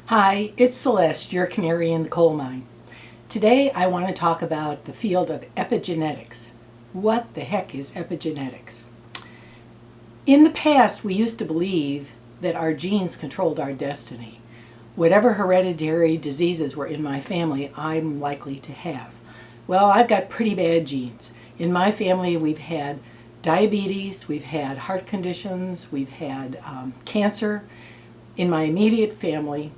Hi, it's Celeste, your canary in the coal mine. Today I want to talk about the field of epigenetics. What the heck is epigenetics? In the past, we used to believe that our genes controlled our destiny. Whatever hereditary diseases were in my family, I'm likely to have. Well, I've got pretty bad genes. In my family, we've had diabetes, we've had heart conditions, we've had cancer in my immediate family.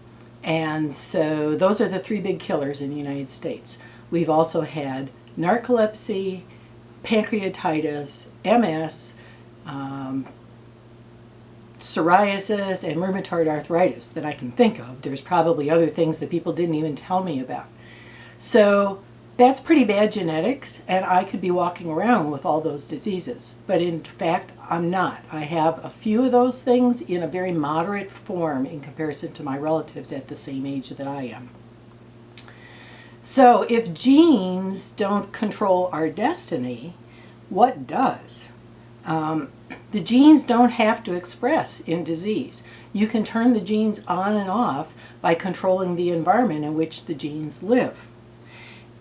And so those are the three big killers in the United States. We've also had narcolepsy, pancreatitis, MS, psoriasis, and rheumatoid arthritis that I can think of. There's probably other things that people didn't even tell me about. So that's pretty bad genetics, and I could be walking around with all those diseases. But in fact, I'm not. I have a few of those things in a very moderate form in comparison to my relatives at the same age that I am. So if genes don't control our destiny, what does? The genes don't have to express in disease. You can turn the genes on and off by controlling the environment in which the genes live.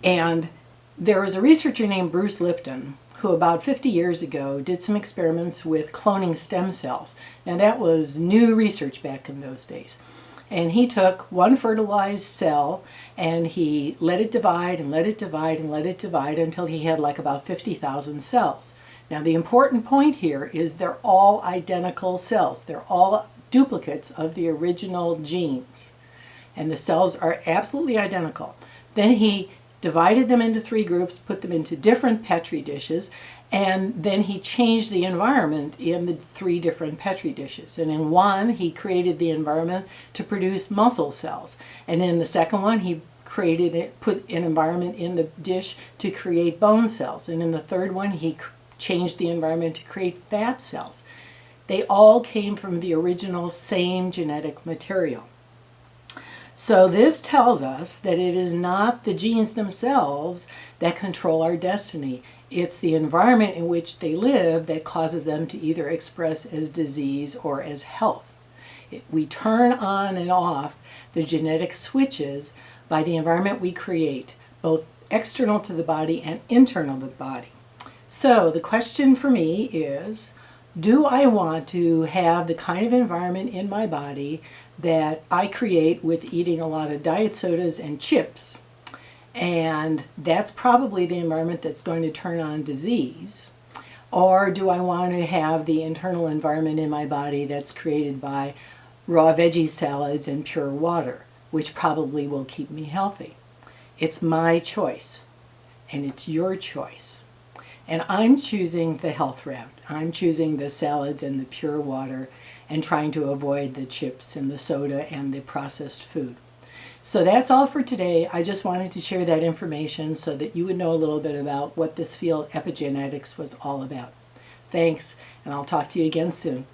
And there was a researcher named Bruce Lipton who about 50 years ago did some experiments with cloning stem cells. Now that was new research back in those days. And he took one fertilized cell and he let it divide and let it divide and let it divide until he had like about 50,000 cells. Now the important point here is they're all identical cells. They're all duplicates of the original genes. And the cells are absolutely identical. Then he divided them into three groups, put them into different Petri dishes, and then he changed the environment in the three different Petri dishes. And in one, he created the environment to produce muscle cells. And in the second one, he put an environment in the dish to create bone cells. And in the third one, he changed the environment to create fat cells. They all came from the original same genetic material. So this tells us that it is not the genes themselves that control our destiny. It's the environment in which they live that causes them to either express as disease or as health. We turn on and off the genetic switches by the environment we create, both external to the body and internal to the body. So the question for me is, do I want to have the kind of environment in my body that I create with eating a lot of diet sodas and chips? And that's probably the environment that's going to turn on disease. Or do I want to have the internal environment in my body that's created by raw veggie salads and pure water, which probably will keep me healthy? It's my choice, and it's your choice. And I'm choosing the health route. I'm choosing the salads and the pure water and trying to avoid the chips and the soda and the processed food. So that's all for today. I just wanted to share that information so that you would know a little bit about what this field, epigenetics, was all about. Thanks, and I'll talk to you again soon.